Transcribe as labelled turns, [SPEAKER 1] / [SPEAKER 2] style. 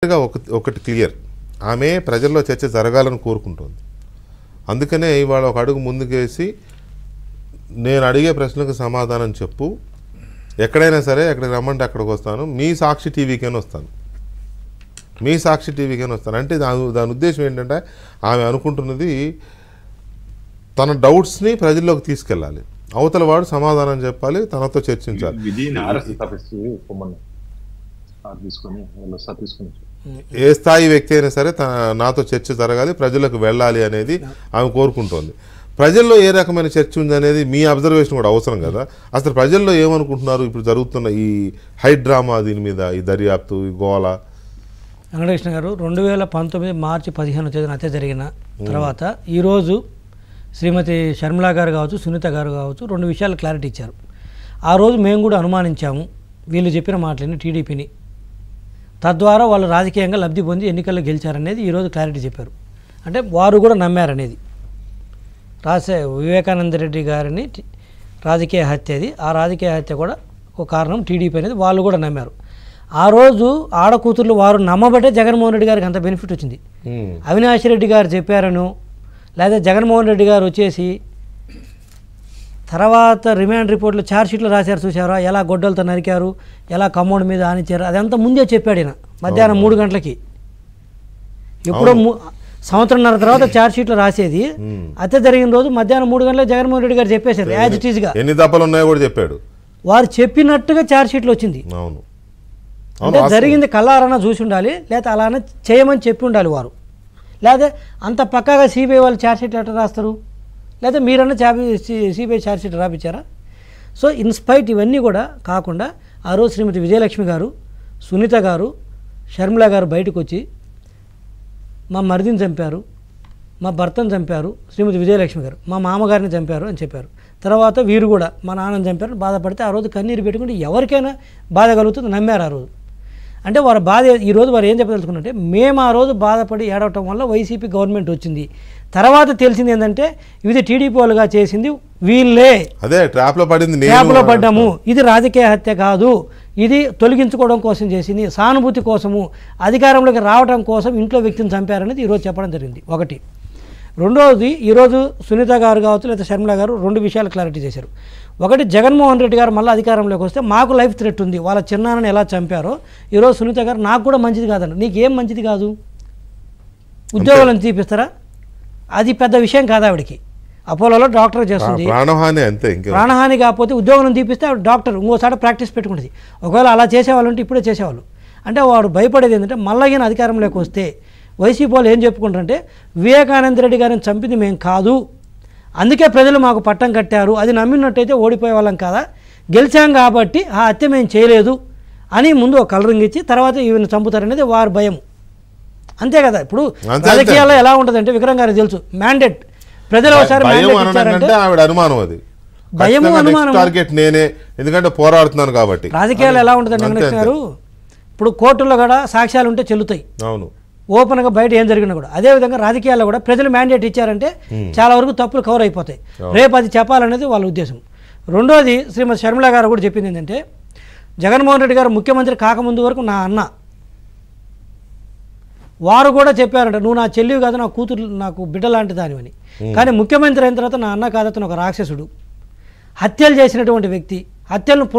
[SPEAKER 1] ఒకటి క్లియర్, ఆమె ప్రజల్లో చర్చ జరగాలని కోరుకుంటుంది. అందుకనే ఇవాళ ఒక అడుగు ముందుకేసి నేను అడిగే ప్రశ్నలకు సమాధానం చెప్పు, ఎక్కడైనా సరే ఎక్కడికి రమ్మంటే అక్కడికి వస్తాను, మీ సాక్షి టీవీకైనా వస్తాను, మీ సాక్షి టీవీకైనా వస్తాను. అంటే దాని ఉద్దేశం ఏంటంటే ఆమె అనుకుంటున్నది తన డౌట్స్ని ప్రజల్లోకి తీసుకెళ్ళాలి, అవతల వాడు సమాధానం చెప్పాలి, తనతో చర్చించాలి. ఏ స్థాయి వ్యక్తి అయినా సరే నాతో చర్చ జరగాలి, ప్రజలకు వెళ్ళాలి అనేది ఆమె కోరుకుంటోంది. ప్రజల్లో ఏ రకమైన చర్చ ఉంది అనేది మీ అబ్జర్వేషన్ కూడా అవసరం కదా. అసలు ప్రజల్లో ఏమనుకుంటున్నారు ఇప్పుడు జరుగుతున్న ఈ హై డ్రామా, దీని మీద ఈ దర్యాప్తు, ఈ గోల?
[SPEAKER 2] వెంకటకృష్ణ గారు 2019 మార్చి 15వ తేదీన హత్య జరిగిన తర్వాత ఈరోజు శ్రీమతి షర్మిలా గారు కావచ్చు, సునీత గారు కావచ్చు, రెండు విషయాలు క్లారిటీ ఇచ్చారు. ఆ రోజు మేము కూడా అనుమానించాము వీళ్ళు చెప్పిన మాటలని, టీడీపీని, తద్వారా వాళ్ళు రాజకీయంగా లబ్ధి పొంది ఎన్నికల్లో గెలిచారనేది ఈరోజు క్లారిటీ చెప్పారు. అంటే వారు కూడా నమ్మారనేది. వివేకానంద రెడ్డి గారిని రాజకీయ హత్య అది, ఆ రాజకీయ హత్య కూడా ఒక కారణం టీడీపీ అనేది వాళ్ళు కూడా నమ్మారు. ఆ రోజు ఆడకూతుర్లు వారు నమ్మబట్టే జగన్మోహన్ రెడ్డి గారికి అంత బెనిఫిట్ వచ్చింది. అవినాష్ రెడ్డి గారు చెప్పారను, లేదా జగన్మోహన్ రెడ్డి గారు వచ్చేసి తర్వాత రిమాండ్ రిపోర్ట్లు ఛార్జ్షీట్లు రాశారు, చూసారా ఎలా గొడ్డలతో నరికారు, ఎలా కమౌండ్ మీద ఆనిచ్చారు, అదంతా ముందే చెప్పాడు ఈయన మధ్యాహ్నం 3 గంటలకి. ఎప్పుడో సంవత్సరంన్నర తర్వాత ఛార్జ్షీట్లు రాసేది, హత్య జరిగిన రోజు మధ్యాహ్నం 3 గంటలకు జగన్మోహన్ రెడ్డి గారు చెప్పేశారు యాజ్ ఇట్ ఈజ్గా.
[SPEAKER 1] ఎన్ని దప్పలు ఉన్నాయో కూడా చెప్పాడు.
[SPEAKER 2] వారు చెప్పినట్టుగా ఛార్జ్షీట్లు వచ్చింది. అంటే జరిగింది కళ్ళారన్నా చూసి ఉండాలి, లేదా అలానే చేయమని చెప్పి ఉండాలి వారు. లేదా అంత పక్కాగా సిబిఐ వాళ్ళు ఛార్జ్షీట్లు ఎట్లా రాస్తారు, లేదా మీరన్నా సిబిఐ ఛార్జ్షీట్ రాపించారా? సో ఇన్స్పైట్ ఇవన్నీ కూడా కాకుండా ఆ రోజు శ్రీమతి విజయలక్ష్మి గారు, సునీత గారు, షర్మిల గారు బయటకు వచ్చి మా మరిదిని చంపారు, మా భర్తను చంపారు, శ్రీమతి విజయలక్ష్మి గారు మా మామగారిని చంపారు అని చెప్పారు. తర్వాత వీరు కూడా మా నాన్నని చంపారు బాధపడితే ఆ రోజు కన్నీరు పెట్టుకుంటే ఎవరికైనా బాధ కలుగుతుంది, నమ్మారు ఆ రోజు. అంటే వారి బాధ ఈరోజు వారు ఏం చెప్పదలుచుకున్నారంటే, మేము ఆ రోజు బాధపడి ఏడవటం వల్ల వైసీపీ గవర్నమెంట్ వచ్చింది, తర్వాత తెలిసింది ఏంటంటే ఇది టీడీపీ వాళ్ళుగా చేసింది వీళ్ళే,
[SPEAKER 1] అదే ట్రాప్లో
[SPEAKER 2] పడ్డాము, ఇది రాజకీయ హత్య కాదు, ఇది తొలగించుకోవడం కోసం చేసింది, సానుభూతి కోసము, అధికారంలోకి రావడం కోసం ఇంట్లో వ్యక్తిని చంపారనేది ఈరోజు చెప్పడం జరిగింది. ఒకటి. రెండవది, ఈరోజు సునీత గారు కావచ్చు లేదా షర్మిల గారు 2 విషయాలు క్లారిటీ చేశారు. ఒకటి, జగన్మోహన్ రెడ్డి గారు మళ్ళీ అధికారంలోకి వస్తే మాకు లైఫ్ థ్రెట్ ఉంది, వాళ్ళ చిన్నాన్నని ఎలా చంపారో ఈరోజు సునీత గారు నాకు కూడా మంచిది కాదండి. నీకేం మంచిది కాదు, ఉద్యోగాలను తీపిస్తారా, అది పెద్ద విషయం కాదు ఆవిడకి. అపోలోలో డాక్టర్ చేస్తుంది, ప్రాణహాని కాకపోతే ఉద్యోగం తీపిస్తే ఆవిడ డాక్టర్ ఇంకోసారి ప్రాక్టీస్ పెట్టుకుంటుంది. ఒకవేళ అలా చేసేవాళ్ళు ఉంటే ఇప్పుడే చేసేవాళ్ళు. అంటే వాడు భయపడేది ఏంటంటే మళ్ళీ అధికారంలోకి వస్తే వైసీపీ వాళ్ళు ఏం చెప్పుకుంటారంటే వివేకానంద రెడ్డి గారిని చంపింది మేము కాదు, అందుకే ప్రజలు మాకు పట్టం కట్టారు, అది నమ్మినట్టయితే ఓడిపోయే వాళ్ళం కదా, గెలిచాం కాబట్టి ఆ హత్య మేము చేయలేదు అని ముందు ఒక కలరింగ్ ఇచ్చి తర్వాత ఈవెన్ చంపుతారనేది వారి భయం. అంతే కదా. ఇప్పుడు రాజకీయాల్లో ఎలా ఉంటుందంటే విక్రమ్ గారికి తెలుసు, మ్యాండేట్ ప్రజలు ఒకసారి భయము అనుమానం
[SPEAKER 1] ఎందుకంటే పోరాడుతున్నాను కాబట్టి.
[SPEAKER 2] రాజకీయాలు ఎలా ఉంటుందంటే వెంకటేశ్వర గారు, ఇప్పుడు కోర్టుల్లో కూడా సాక్ష్యాలు ఉంటే చెల్లుతాయి,
[SPEAKER 1] అవును,
[SPEAKER 2] ఓపెన్గా బయట ఏం జరిగినా కూడా. అదేవిధంగా రాజకీయాల్లో కూడా ప్రజలు మ్యాండేట్ ఇచ్చారంటే చాలా వరకు తప్పులు కవర్ అయిపోతాయి, రేపు అది చెప్పాలనేది వాళ్ళ ఉద్దేశం. రెండోది, శ్రీమతి షర్మిల గారు కూడా చెప్పింది ఏంటంటే, జగన్మోహన్ రెడ్డి గారు ముఖ్యమంత్రి కాకముందు వరకు నా అన్న, వారు కూడా చెప్పారంట నువ్వు నా చెల్లివి కాదు, నా కూతురు, నాకు బిడ్డ లాంటి దానివని. కానీ ముఖ్యమంత్రి అయిన తర్వాత నా అన్న కాదు, అతను ఒక రాక్షసుడు, హత్యలు చేసినటువంటి వ్యక్తి, హత్యలను